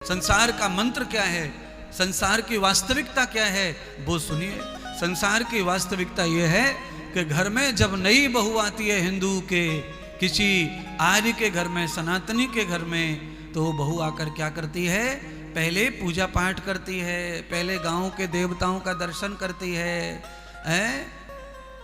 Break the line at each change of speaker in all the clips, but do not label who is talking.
संसार का मंत्र क्या है, संसार की वास्तविकता क्या है, वो सुनिए। संसार की वास्तविकता ये है कि घर में जब नई बहू आती है हिंदू के, किसी आर्य के घर में, सनातनी के घर में, तो वो बहू आकर क्या करती है, पहले पूजा पाठ करती है, पहले गांव के देवताओं का दर्शन करती है।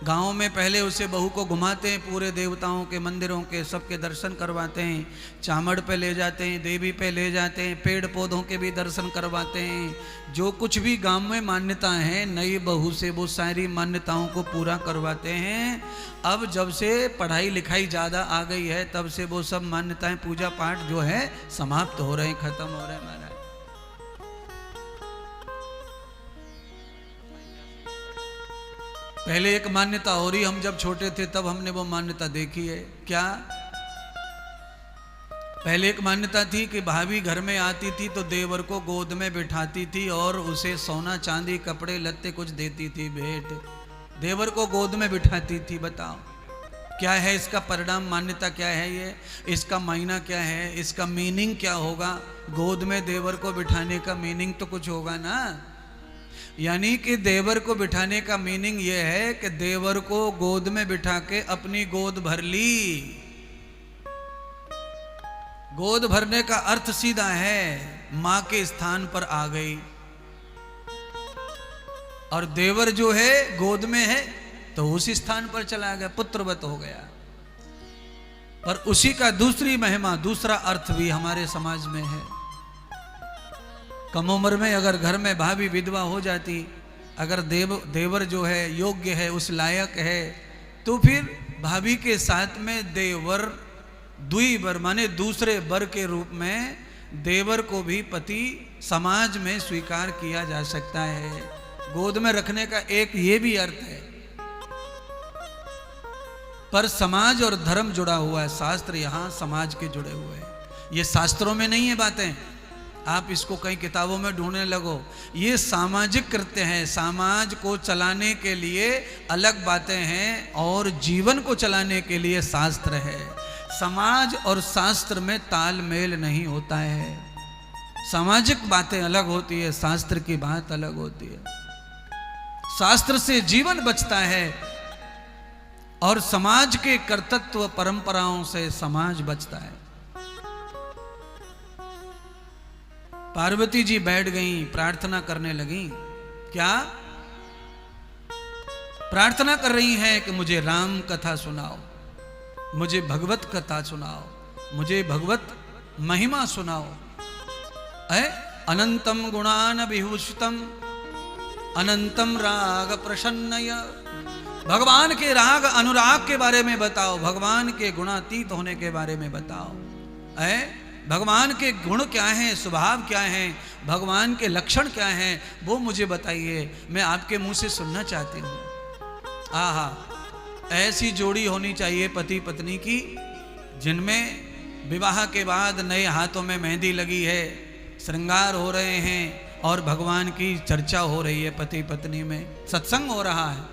गांव में पहले उसे बहू को घुमाते हैं, पूरे देवताओं के मंदिरों के सबके दर्शन करवाते हैं, चामड़ पे ले जाते हैं, देवी पे ले जाते हैं, पेड़ पौधों के भी दर्शन करवाते हैं। जो कुछ भी गांव में मान्यता है, नई बहू से वो सारी मान्यताओं को पूरा करवाते हैं। अब जब से पढ़ाई लिखाई ज़्यादा आ गई है, तब से वो सब मान्यताएं, पूजा पाठ जो है समाप्त हो रहे हैं, खत्म हो रहे हैं महाराज। पहले एक मान्यता हो रही, हम जब छोटे थे तब हमने वो मान्यता देखी है। क्या? पहले एक मान्यता थी कि भाभी घर में आती थी तो देवर को गोद में बिठाती थी और उसे सोना चांदी कपड़े लत्ते कुछ देती थी भेंट। देवर को गोद में बिठाती थी। बताओ क्या है इसका परिणाम, मान्यता क्या है ये, इसका मायना क्या है, इसका मीनिंग क्या होगा? गोद में देवर को बिठाने का मीनिंग तो कुछ होगा ना। यानी कि देवर को बिठाने का मीनिंग यह है कि देवर को गोद में बिठा के अपनी गोद भर ली। गोद भरने का अर्थ सीधा है, मां के स्थान पर आ गई। और देवर जो है गोद में है तो उसी स्थान पर चला गया, पुत्रवत हो गया। पर उसी का दूसरी महिमा, दूसरा अर्थ भी हमारे समाज में है। कम उम्र में अगर घर में भाभी विधवा हो जाती, अगर देवर जो है योग्य है, उस लायक है, तो फिर भाभी के साथ में देवर द्विवर माने दूसरे वर के रूप में देवर को भी पति समाज में स्वीकार किया जा सकता है। गोद में रखने का एक ये भी अर्थ है। पर समाज और धर्म जुड़ा हुआ है, शास्त्र यहां समाज के जुड़े हुए हैं। ये शास्त्रों में नहीं है बातें, आप इसको कई किताबों में ढूंढने लगो। ये सामाजिक कृत्य हैं, समाज को चलाने के लिए अलग बातें हैं और जीवन को चलाने के लिए शास्त्र है। समाज और शास्त्र में तालमेल नहीं होता है। सामाजिक बातें अलग होती है, शास्त्र की बात अलग होती है। शास्त्र से जीवन बचता है और समाज के कर्तव्य परंपराओं से समाज बचता है। पार्वती जी बैठ गईं, प्रार्थना करने लगीं। क्या प्रार्थना कर रही हैं कि मुझे राम कथा सुनाओ, मुझे भगवत कथा सुनाओ, मुझे भगवत महिमा सुनाओ। अनंतम गुणान विभूषितम अनंतम राग प्रसन्नय। भगवान के राग अनुराग के बारे में बताओ, भगवान के गुणातीत होने के बारे में बताओ। भगवान के गुण क्या हैं, स्वभाव क्या हैं, भगवान के लक्षण क्या हैं, वो मुझे बताइए, मैं आपके मुंह से सुनना चाहती हूँ। आहा, ऐसी जोड़ी होनी चाहिए पति पत्नी की, जिनमें विवाह के बाद नए हाथों में मेहंदी लगी है, श्रृंगार हो रहे हैं और भगवान की चर्चा हो रही है पति पत्नी में, सत्संग हो रहा है।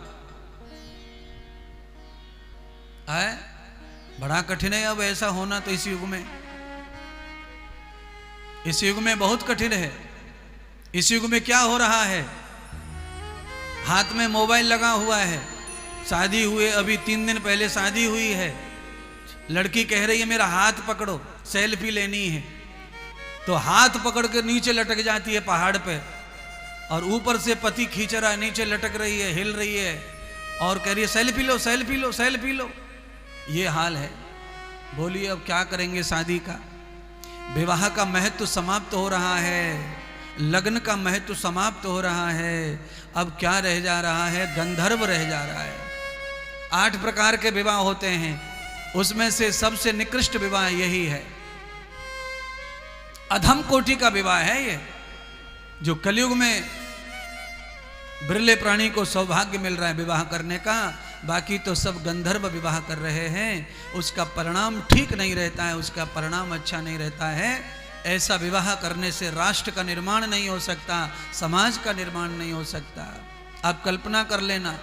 बड़ा कठिन है अब ऐसा होना तो इस युग में, इस युग में बहुत कठिन है। इस युग में क्या हो रहा है, हाथ में मोबाइल लगा हुआ है। शादी हुए अभी 3 दिन पहले शादी हुई है, लड़की कह रही है मेरा हाथ पकड़ो, सेल्फी लेनी है, तो हाथ पकड़ के नीचे लटक जाती है पहाड़ पे, और ऊपर से पति खींच रहा है, नीचे लटक रही है, हिल रही है और कह रही है सेल्फी लो सेल्फी लो सेल्फी लो। ये हाल है। बोलिए अब क्या करेंगे शादी का? विवाह का महत्व समाप्त हो रहा है, लग्न का महत्व समाप्त हो रहा है। अब क्या रह जा रहा है? गंधर्व रह जा रहा है। 8 प्रकार के विवाह होते हैं, उसमें से सबसे निकृष्ट विवाह यही है, अधम कोटि का विवाह है ये, जो कलयुग में बिरले प्राणी को सौभाग्य मिल रहा है विवाह करने का। बाकी तो सब गंधर्व विवाह कर रहे हैं। उसका परिणाम ठीक नहीं रहता है, उसका परिणाम अच्छा नहीं रहता है। ऐसा विवाह करने से राष्ट्र का निर्माण नहीं हो सकता, समाज का निर्माण नहीं हो सकता। आप कल्पना कर लेना,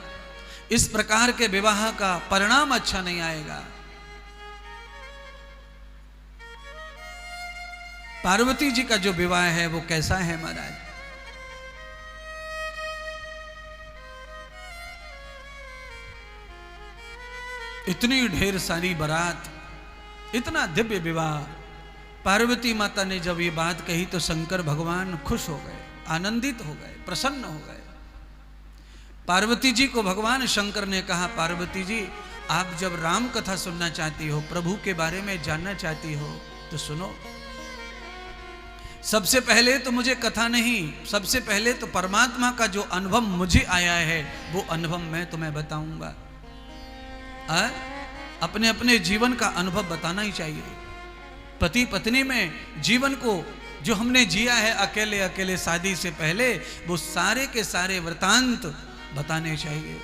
इस प्रकार के विवाह का परिणाम अच्छा नहीं आएगा। पार्वती जी का जो विवाह है वो कैसा है महाराज? इतनी ढेर सारी बारात, इतना दिव्य विवाह। पार्वती माता ने जब ये बात कही तो शंकर भगवान खुश हो गए, आनंदित हो गए, प्रसन्न हो गए। पार्वती जी को भगवान शंकर ने कहा, पार्वती जी आप जब राम कथा सुनना चाहती हो, प्रभु के बारे में जानना चाहती हो तो सुनो। सबसे पहले तो मुझे कथा नहीं, सबसे पहले तो परमात्मा का जो अनुभव मुझे आया है वो अनुभव मैं तुम्हें बताऊंगा। अपने अपने जीवन का अनुभव बताना ही चाहिए। पति पत्नी में जीवन को जो हमने जिया है अकेले अकेले शादी से पहले, वो सारे के सारे वृतांत बताने चाहिए।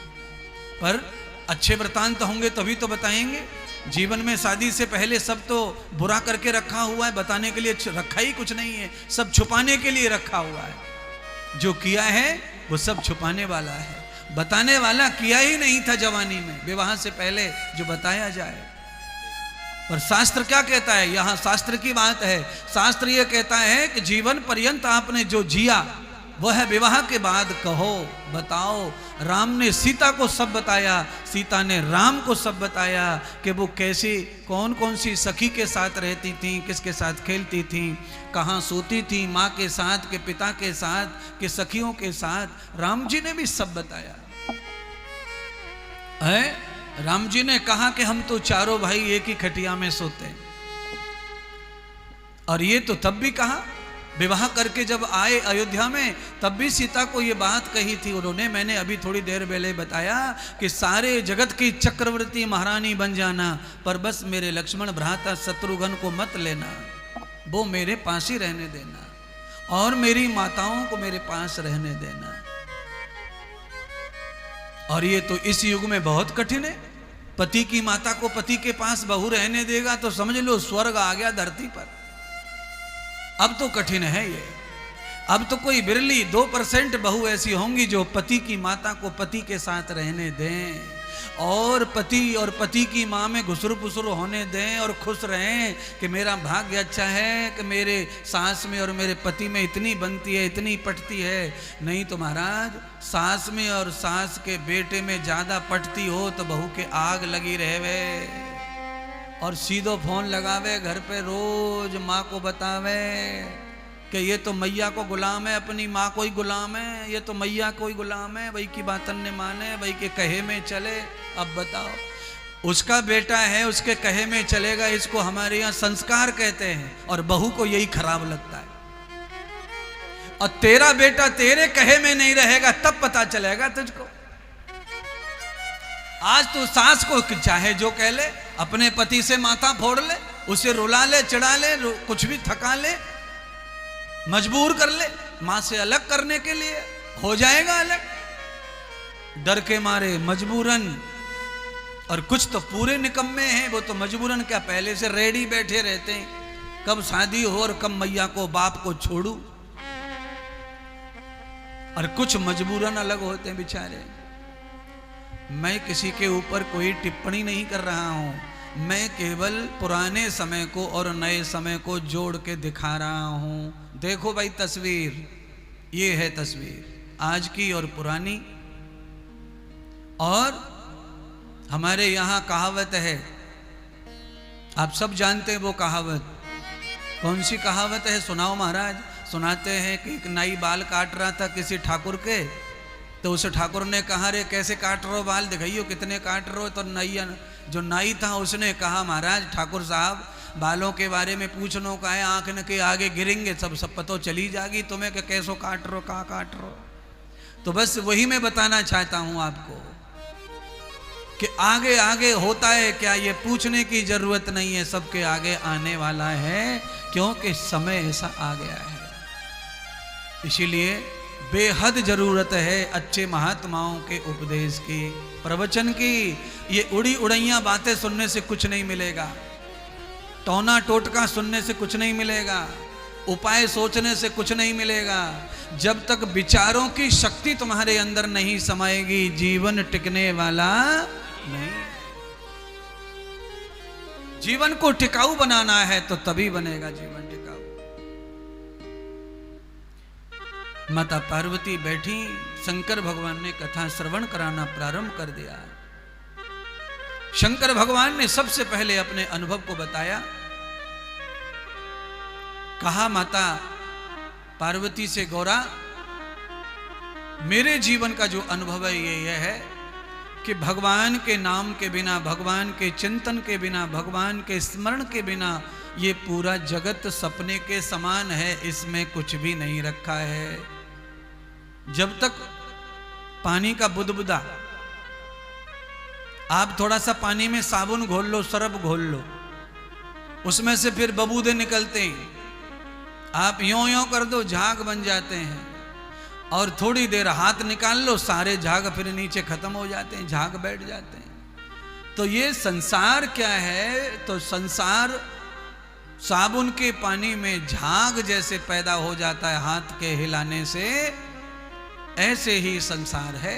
पर अच्छे वृतांत होंगे तभी तो बताएंगे। जीवन में शादी से पहले सब तो बुरा करके रखा हुआ है, बताने के लिए रखा ही कुछ नहीं है, सब छुपाने के लिए रखा हुआ है। जो किया है वो सब छुपाने वाला है, बताने वाला किया ही नहीं था जवानी में, विवाह से पहले जो बताया जाए। पर शास्त्र क्या कहता है? यहां शास्त्र की बात है। शास्त्र यह कहता है कि जीवन पर्यंत आपने जो जिया वह विवाह के बाद कहो, बताओ। राम ने सीता को सब बताया, सीता ने राम को सब बताया कि वो कैसी कौन कौन सी सखी के साथ रहती थी, किसके साथ खेलती थी, कहाँ सोती थी, माँ के साथ के पिता के साथ के सखियों के साथ। राम जी ने भी सब बताया है। राम जी ने कहा कि हम तो चारों भाई एक ही खटिया में सोते हैं। और ये तो तब भी कहा, विवाह करके जब आए अयोध्या में तब भी सीता को ये बात कही थी उन्होंने। मैंने अभी थोड़ी देर पहले बताया कि सारे जगत की चक्रवर्ती महारानी बन जाना, पर बस मेरे लक्ष्मण भ्राता शत्रुघ्न को मत लेना, वो मेरे पास ही रहने देना और मेरी माताओं को मेरे पास रहने देना। और ये तो इस युग में बहुत कठिन है। पति की माता को पति के पास बहू रहने देगा तो समझ लो स्वर्ग आ गया धरती पर। अब तो कठिन है ये। अब तो कोई बिरली 2% बहू ऐसी होंगी जो पति की माता को पति के साथ रहने दें और पति की माँ में घुसुर पुसुर होने दें और खुश रहें कि मेरा भाग्य अच्छा है कि मेरे सास में और मेरे पति में इतनी बनती है, इतनी पटती है। नहीं तो महाराज, सास में और सास के बेटे में ज़्यादा पटती हो तो बहू के आग लगी रहे और सीधो फोन लगावे घर पे, रोज माँ को बतावे कि ये तो मैया को गुलाम है, अपनी माँ को ही गुलाम है, ये तो मैया को ही गुलाम है, वही की बातन ने माने, वही के कहे में चले। अब बताओ, उसका बेटा है उसके कहे में चलेगा, इसको हमारे यहाँ संस्कार कहते हैं, और बहू को यही खराब लगता है। और तेरा बेटा तेरे कहे में नहीं रहेगा तब पता चलेगा तुझको। आज तू सास को चाहे जो कह ले, अपने पति से माथा फोड़ ले, उसे रुला ले, चिढ़ा ले, कुछ भी थका ले, मजबूर कर ले मां से अलग करने के लिए, हो जाएगा अलग डर के मारे मजबूरन। और कुछ तो पूरे निकम्मे हैं, वो तो मजबूरन क्या पहले से रेडी बैठे रहते हैं, कब शादी हो और कब मैया को बाप को छोड़ू। और कुछ मजबूरन अलग होते हैं बेचारे। मैं किसी के ऊपर कोई टिप्पणी नहीं कर रहा हूं, मैं केवल पुराने समय को और नए समय को जोड़ के दिखा रहा हूं। देखो भाई तस्वीर, ये है तस्वीर आज की और पुरानी। और हमारे यहाँ कहावत है, आप सब जानते हैं वो कहावत। कौन सी कहावत है? सुनाओ महाराज। सुनाते हैं कि एक नाई बाल काट रहा था किसी ठाकुर के, तो उस ठाकुर ने कहा, रे कैसे काट रहे हो बाल, दिखाइयो कितने काट रहे हो। तो जो नाई था उसने कहा, महाराज ठाकुर साहब बालों के बारे में पूछनो का है, आंख न के आगे गिरेंगे सब पतो चली जाएगी तुम्हें कि कैसो काट रो, कहाँ काट रो। तो बस वही मैं बताना चाहता हूं आपको कि आगे आगे होता है क्या, ये पूछने की जरूरत नहीं है, सबके आगे आने वाला है, क्योंकि समय ऐसा आ गया है। इसीलिए बेहद जरूरत है अच्छे महात्माओं के उपदेश की, प्रवचन की। ये उड़ी उड़ैया बातें सुनने से कुछ नहीं मिलेगा, टोना टोटका सुनने से कुछ नहीं मिलेगा, उपाय सोचने से कुछ नहीं मिलेगा। जब तक विचारों की शक्ति तुम्हारे अंदर नहीं समाएगी, जीवन टिकने वाला नहीं। जीवन को टिकाऊ बनाना है तो तभी बनेगा जीवन टिकाऊ। माता पार्वती बैठी, शंकर भगवान ने कथा श्रवण कराना प्रारंभ कर दिया। शंकर भगवान ने सबसे पहले अपने अनुभव को बताया। कहा माता पार्वती से, गौरा मेरे जीवन का जो अनुभव है यह है कि भगवान के नाम के बिना, भगवान के चिंतन के बिना, भगवान के स्मरण के बिना ये पूरा जगत सपने के समान है, इसमें कुछ भी नहीं रखा है। जब तक पानी का बुदबुदा, आप थोड़ा सा पानी में साबुन घोल लो, सरफ घोल लो, उसमें से फिर बबूदे निकलते हैं। आप यों यों कर दो, झाग बन जाते हैं, और थोड़ी देर हाथ निकाल लो, सारे झाग फिर नीचे खत्म हो जाते हैं, झाग बैठ जाते हैं। तो ये संसार क्या है? तो संसार साबुन के पानी में झाग जैसे पैदा हो जाता है हाथ के हिलाने से, ऐसे ही संसार है।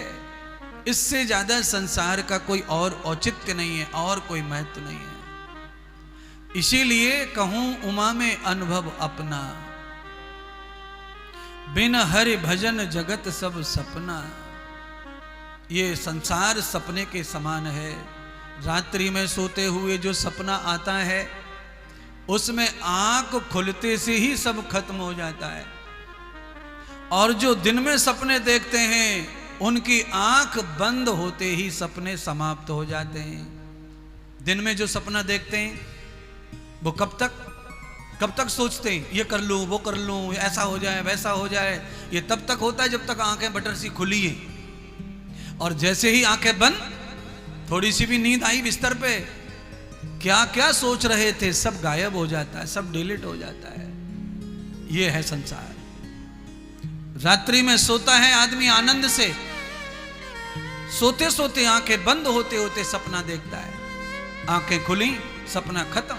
इससे ज्यादा संसार का कोई और औचित्य नहीं है, और कोई महत्व नहीं है। इसीलिए कहूं उमा में अनुभव अपना, बिन हरि भजन जगत सब सपना। ये संसार सपने के समान है। रात्रि में सोते हुए जो सपना आता है, उसमें आंख खुलते से ही सब खत्म हो जाता है, और जो दिन में सपने देखते हैं उनकी आंख बंद होते ही सपने समाप्त हो जाते हैं। दिन में जो सपना देखते हैं वो कब तक सोचते हैं, ये कर लूं, वो कर लूं, ऐसा हो जाए, वैसा हो जाए। ये तब तक होता है जब तक आंखें बटर सी खुली हैं, और जैसे ही आंखें बंद, थोड़ी सी भी नींद आई बिस्तर पे, क्या क्या सोच रहे थे सब गायब हो जाता है, सब डिलीट हो जाता है। ये है संसार। रात्रि में सोता है आदमी आनंद से, सोते सोते आंखें बंद होते होते सपना देखता है, आंखें खुली सपना खत्म,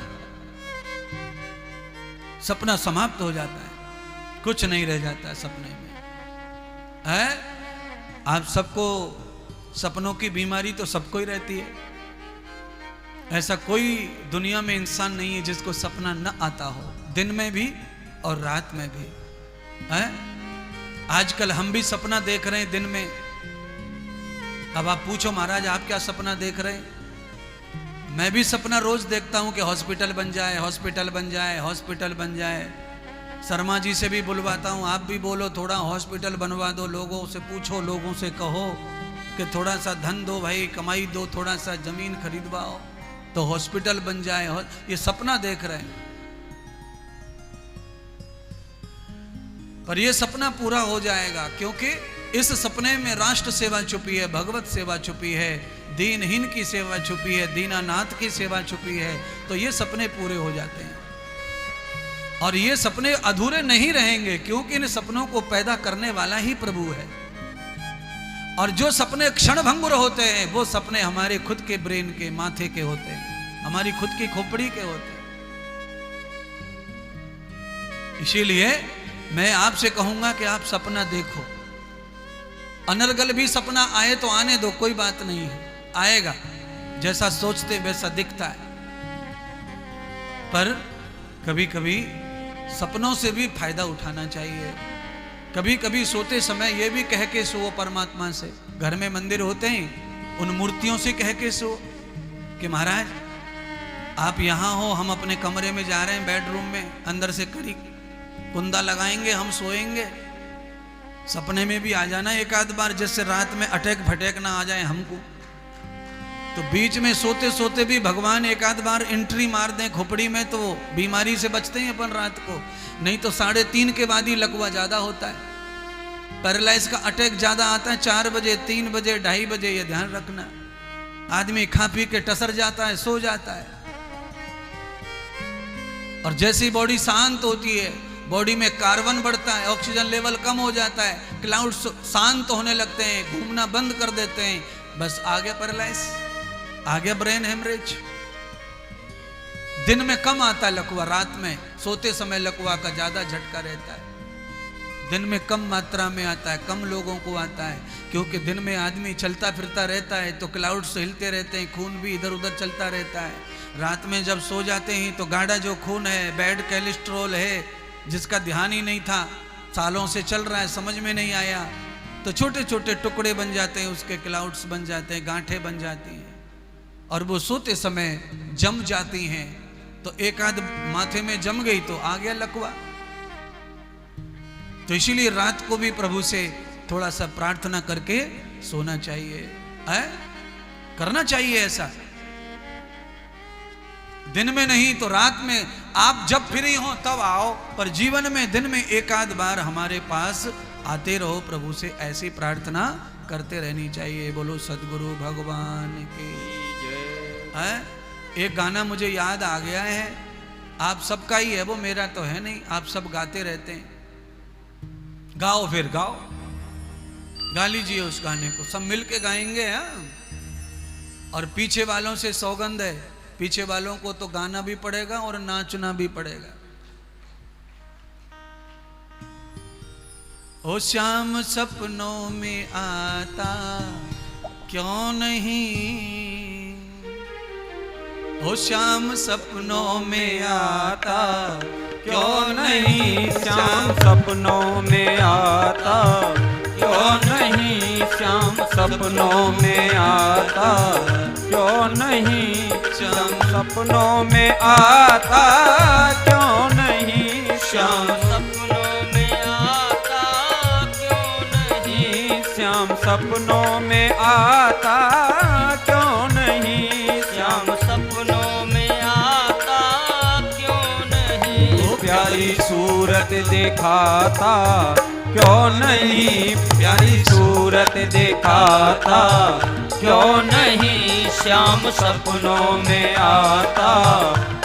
सपना समाप्त हो जाता है, कुछ नहीं रह जाता है सपने में। है आप सबको सपनों की बीमारी तो सबको ही रहती है। ऐसा कोई दुनिया में इंसान नहीं है जिसको सपना न आता हो, दिन में भी और रात में भी। है आजकल हम भी सपना देख रहे हैं दिन में। अब आप पूछो महाराज आप क्या सपना देख रहे हैं? मैं भी सपना रोज देखता हूं कि हॉस्पिटल बन जाए, हॉस्पिटल बन जाए, हॉस्पिटल बन जाए। शर्मा जी से भी बुलवाता हूं, आप भी बोलो थोड़ा हॉस्पिटल बनवा दो, लोगों से पूछो, लोगों से कहो कि थोड़ा सा धन दो भाई, कमाई दो, थोड़ा सा जमीन खरीदवाओ तो हॉस्पिटल बन जाए। ये सपना देख रहे हैं, पर यह सपना पूरा हो जाएगा, क्योंकि इस सपने में राष्ट्र सेवा छुपी है, भगवत सेवा छुपी है, दीनहीन की सेवा छुपी है, दीनानाथ की सेवा छुपी है। तो ये सपने पूरे हो जाते हैं, और ये सपने अधूरे नहीं रहेंगे, क्योंकि इन सपनों को पैदा करने वाला ही प्रभु है। और जो सपने क्षण भंगुर होते हैं वो सपने हमारे खुद के ब्रेन के, माथे के होते हैं, हमारी खुद की खोपड़ी के होते हैं। इसीलिए मैं आपसे कहूंगा कि आप सपना देखो। अनर्गल भी सपना आए तो आने दो, कोई बात नहीं है, आएगा, जैसा सोचते वैसा दिखता है। पर कभी कभी सपनों से भी फायदा उठाना चाहिए। कभी कभी सोते समय ये भी कह के सो परमात्मा से, घर में मंदिर होते हैं उन मूर्तियों से कह के सो कि महाराज आप यहाँ हो, हम अपने कमरे में जा रहे हैं, बेडरूम में, अंदर से कड़ी कुंदा लगाएंगे, हम सोएंगे। सपने में भी आ जाना एक आध बार, जिससे रात में अटैक फटेक ना आ जाए हमको। तो बीच में सोते सोते भी भगवान एक आध बार एंट्री मार दें खोपड़ी में, तो बीमारी से बचते हैं अपन रात को। नहीं तो 3:30 के बाद ही लकवा ज्यादा होता है, पैरालाइज का अटैक ज्यादा आता है 4 बजे, 3 बजे, 2:30 बजे। ये ध्यान रखना, आदमी खा पी के टसर जाता है, सो जाता है, और जैसी बॉडी शांत होती है, बॉडी में कार्बन बढ़ता है, ऑक्सीजन लेवल कम हो जाता है, क्लाउड शांत होने लगते हैं, घूमना बंद कर देते हैं, बस आ गया पैरालाइज, आ गया ब्रेन हेमरेज। दिन में कम आता है लकवा, रात में सोते समय लकवा का ज्यादा झटका रहता है। दिन में कम मात्रा में आता है, कम लोगों को आता है, क्योंकि दिन में आदमी चलता फिरता रहता है तो क्लाउड्स हिलते रहते हैं, खून भी इधर उधर चलता रहता है। रात में जब सो जाते हैं तो गाढ़ा जो खून है, बैड कोलेस्ट्रॉल है, जिसका ध्यान ही नहीं था, सालों से चल रहा है, समझ में नहीं आया, तो छोटे छोटे टुकड़े बन जाते हैं, उसके क्लाउड्स बन जाते हैं, गांठें बन जाती हैं, और वो सोते समय जम जाती हैं। तो एक आध माथे में जम गई तो आ गया लकवा। तो इसीलिए रात को भी प्रभु से थोड़ा सा प्रार्थना करके सोना चाहिए, है? करना चाहिए ऐसा। दिन में नहीं तो रात में, आप जब फ्री हो तब आओ, पर जीवन में दिन में एक आध बार हमारे पास आते रहो, प्रभु से ऐसी प्रार्थना करते रहनी चाहिए। बोलो सदगुरु भगवान की जय। एक गाना मुझे याद आ गया है, आप सबका ही है वो, मेरा तो है नहीं, आप सब गाते रहते हैं। गाओ, फिर गाओ, गा लीजिए उस गाने को, सब मिलके गाएंगे। हाँ, और पीछे वालों से सौगंध है, पीछे वालों को तो गाना भी पड़ेगा और नाचना भी पड़ेगा। ओ श्याम सपनों में आता क्यों नहीं, ओ श्याम सपनों में आता
क्यों नहीं, श्याम सपनों में आता क्यों नहीं, श्याम सपनों में आता क्यों नहीं, श्याम सपनों में आता क्यों नहीं, श्याम सपनों में आता क्यों नहीं, श्याम सपनों में आता क्यों नहीं, श्याम सपनों में आता क्यों नहीं, प्यारी सूरत दिखाता क्यों नहीं, प्यारी सूरत दिखाता क्यों नहीं, श्याम सपनों में आता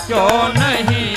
क्यों नहीं।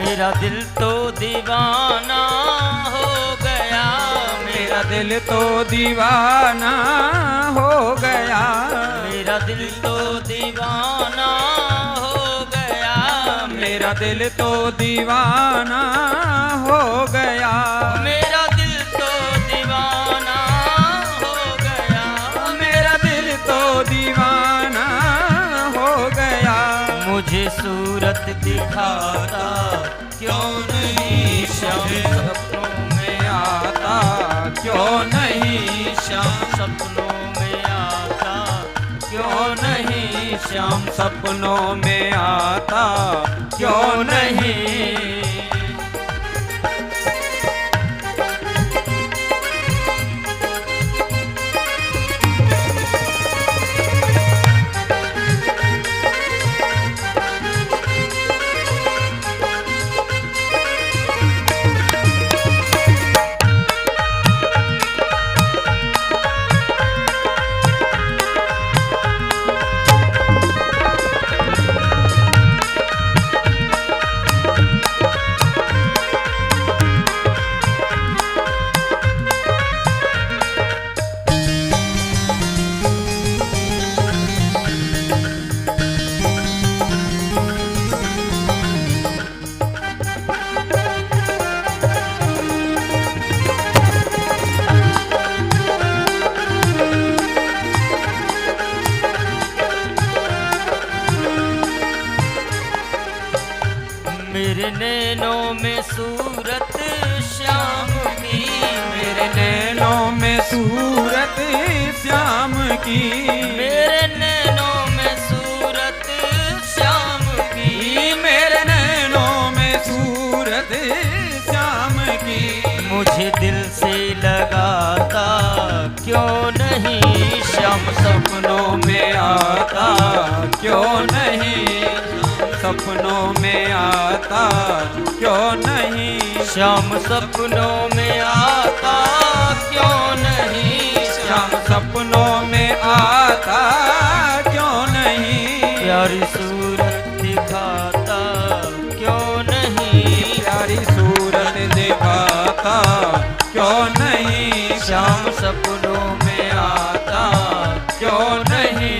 मेरा दिल तो दीवाना हो गया,
मेरा दिल तो दीवाना हो गया,
मेरा दिल तो दीवाना हो गया,
मेरा दिल तो दीवाना हो गया,
मेरा दिल तो दीवाना हो गया,
मेरा दिल तो दीवाना हो गया।
मुझे सूरत दिखाता क्यों नहीं,
श्याम सपनों में आता क्यों नहीं,
श्याम सपनों में आता
क्यों नहीं, श्याम सपनों में आता क्यों नहीं।
मेरे नैनों में सूरत श्याम की,
मेरे नैनों में सूरत श्याम की,
मेरे नैनों में सूरत श्याम की,
मेरे नैनों में सूरत श्याम की।
मुझे दिल से लगाता क्यों नहीं, श्याम सपनों
सपनों में आता क्यों नहीं, सपनों में आता क्यों नहीं,
श्याम सपनों में आता क्यों नहीं,
श्याम सपनों में आता क्यों नहीं,
प्यारी सूरत दिखाता क्यों नहीं,
प्यारी सूरत दिखाता क्यों नहीं,
श्याम सपनों में आता
क्यों नहीं।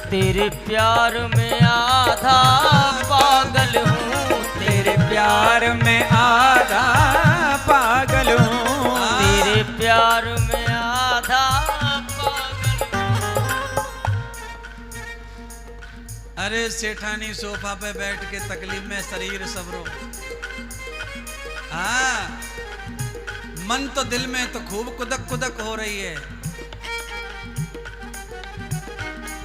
तेरे प्यार में आधा पागल हूँ,
तेरे प्यार में आधा पागल हूँ,
तेरे प्यार में आधा पागल हूँ।
अरे सेठानी सोफा पे बैठ के तकलीफ में शरीर सबरो, हाँ मन तो दिल में तो खूब कुदक कुदक हो रही है।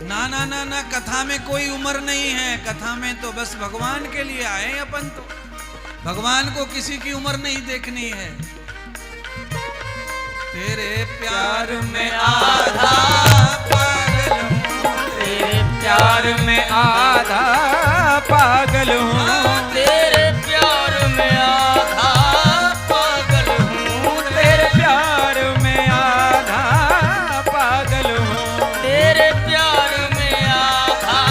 ना ना ना ना, कथा में कोई उम्र नहीं है, कथा में तो बस भगवान के लिए आए अपन, तो भगवान को किसी की उम्र नहीं देखनी है। तेरे प्यार में आधा पागल हूँ,
तेरे
प्यार में आधा पागल हूँ,
तेरे प्यार में आधा पागल हूँ,
तेरे प्यार में आधा पागल हूँ,
तेरे प्यार में आधा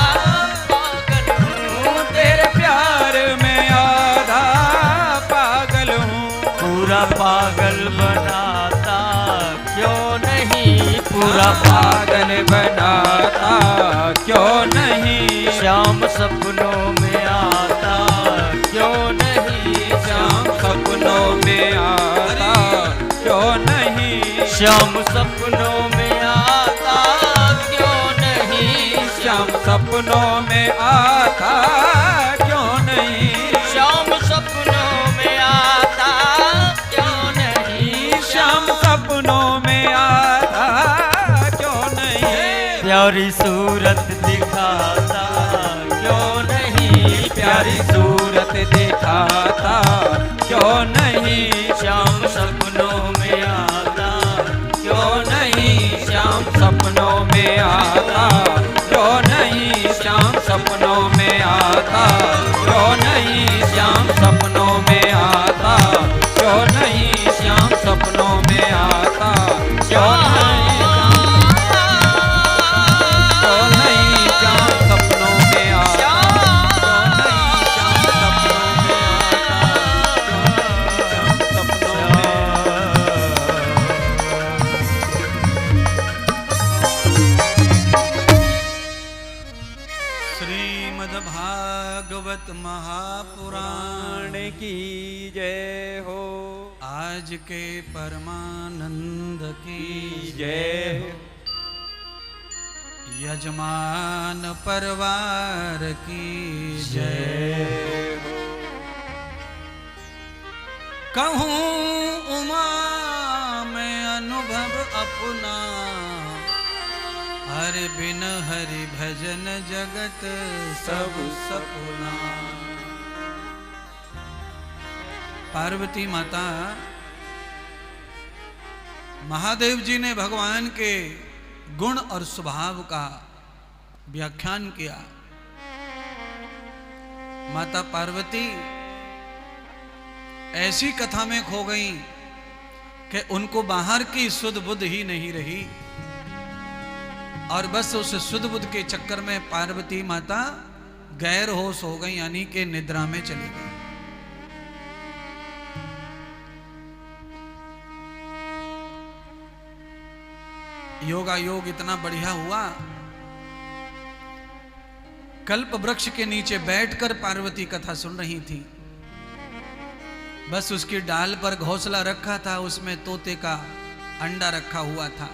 पागल हूँ,
तेरे प्यार में आधा पागल हूँ।
पूरा पागल बनाता क्यों नहीं, पूरा
पागल बनाता क्यों नहीं,
श्याम सपनों में आता क्यों नहीं,
श्याम सपनों में आता क्यों नहीं,
श्याम सपनों में आता क्यों नहीं,
श्याम सपनों में आता क्यों नहीं,
श्याम सपनों में आता क्यों नहीं,
श्याम सपनों में आता क्यों नहीं,
प्यारी सूरत दिखाता क्यों नहीं,
प्यारी सूरत दिखाता क्यों नहीं,
श्याम सपनों में आता क्यों नहीं,
श्याम सपनों में आता क्यों नहीं, श्याम सपनों में आता क्यों नहीं, श्याम सपनों में आता क्यों नहीं, श्याम सपनों में आता क्यों नहीं, क्यों नहीं, श्याम सपनों में आता क्यों नहीं, श्याम सपनों में आता क्यों नहीं, श्याम सपनों में
श्रीमद्भागवत महापुराण
की जय हो,
आज के परमानंद की
जय हो,
यजमान परिवार की जय। कहूँ उमा में अनुभव अपना, हरि बिन हरि भजन जगत सब सपना। पार्वती माता, महादेव जी ने भगवान के गुण और स्वभाव का व्याख्यान किया। माता पार्वती ऐसी कथा में खो गई कि उनको बाहर की सुध बुध ही नहीं रही, और बस उस सुध बुध के चक्कर में पार्वती माता गैर होश हो गई, यानी कि निद्रा में चली गई। योगा योग इतना बढ़िया हुआ, कल्प वृक्ष के नीचे बैठकर पार्वती कथा सुन रही थी। बस उसकी डाल पर घोंसला रखा था, उसमें तोते का अंडा रखा हुआ था।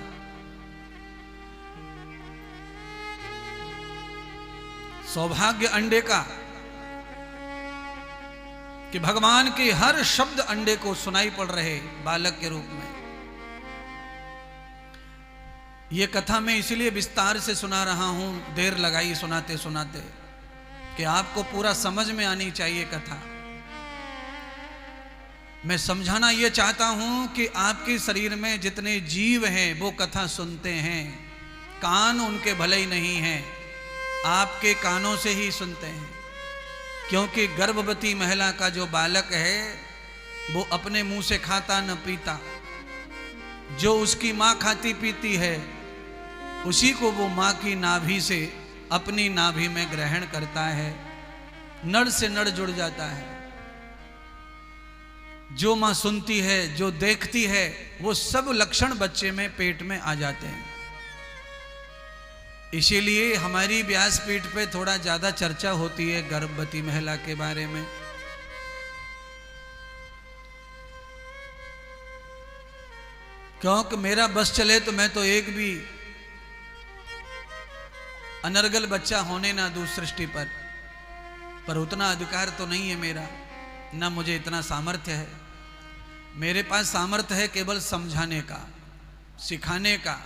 सौभाग्य अंडे का कि भगवान के हर शब्द अंडे को सुनाई पड़ रहे बालक के रूप में। यह कथा मैं इसलिए विस्तार से सुना रहा हूं, देर लगाई सुनाते सुनाते, कि आपको पूरा समझ में आनी चाहिए कथा। मैं समझाना यह चाहता हूं कि आपके शरीर में जितने जीव हैं वो कथा सुनते हैं, कान उनके भले ही नहीं हैं, आपके कानों से ही सुनते हैं। क्योंकि गर्भवती महिला का जो बालक है वो अपने मुंह से खाता न पीता, जो उसकी माँ खाती पीती है उसी को वो माँ की नाभि से अपनी नाभि में ग्रहण करता है, नड़ से नड़ जुड़ जाता है। जो माँ सुनती है, जो देखती है, वो सब लक्षण बच्चे में पेट में आ जाते हैं। इसीलिए हमारी व्यासपीठ पे थोड़ा ज्यादा चर्चा होती है गर्भवती महिला के बारे में। क्योंकि मेरा बस चले तो मैं तो एक भी अनर्गल बच्चा होने ना दूं सृष्टि पर उतना अधिकार तो नहीं है मेरा, ना मुझे इतना सामर्थ्य है। मेरे पास सामर्थ्य है केवल समझाने का, सिखाने का।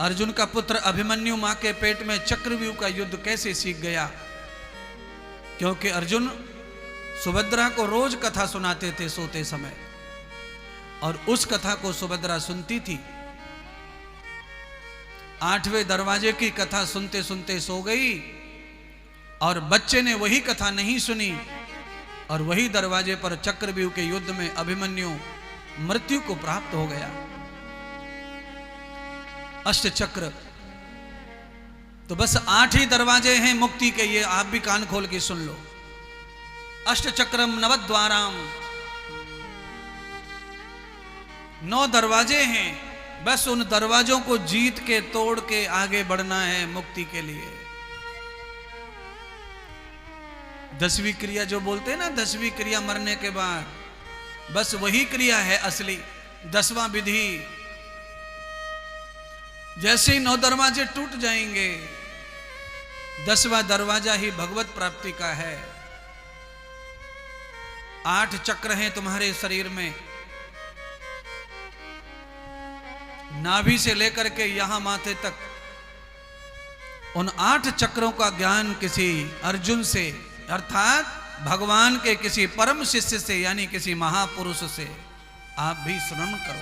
अर्जुन का पुत्र अभिमन्यु मां के पेट में चक्रव्यूह का युद्ध कैसे सीख गया? क्योंकि अर्जुन सुभद्रा को रोज कथा सुनाते थे सोते समय, और उस कथा को सुभद्रा सुनती थी। 8वें दरवाजे की कथा सुनते सुनते सो गई, और बच्चे ने वही कथा नहीं सुनी, और वही दरवाजे पर चक्रव्यूह के युद्ध में अभिमन्यु मृत्यु को प्राप्त हो गया। अष्ट चक्र तो बस 8 ही दरवाजे हैं मुक्ति के, ये आप भी कान खोल के सुन लो। अष्ट चक्रम नवद्वाराम, 9 दरवाजे हैं, बस उन दरवाजों को जीत के तोड़ के आगे बढ़ना है मुक्ति के लिए। 10वीं क्रिया जो बोलते हैं ना, 10वीं क्रिया मरने के बाद, बस वही क्रिया है असली 10वां विधि। जैसे ही 9 दरवाजे टूट जाएंगे, 10वां दरवाजा ही भगवत प्राप्ति का है। 8 चक्र हैं तुम्हारे शरीर में, नाभि से लेकर के यहां माथे तक। उन 8 चक्रों का ज्ञान किसी अर्जुन से, अर्थात भगवान के किसी परम शिष्य से, यानी किसी महापुरुष से आप भी श्रवण करो।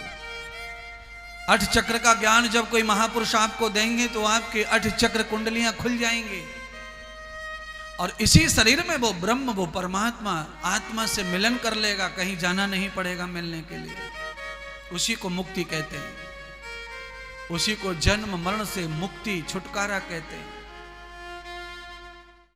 8 चक्र का ज्ञान जब कोई महापुरुष आपको देंगे तो आपके 8 चक्र कुंडलियां खुल जाएंगे, और इसी शरीर में वो ब्रह्म, वो परमात्मा आत्मा से मिलन कर लेगा, कहीं जाना नहीं पड़ेगा मिलने के लिए। उसी को मुक्ति कहते हैं, उसी को जन्म मरण से मुक्ति, छुटकारा कहते हैं।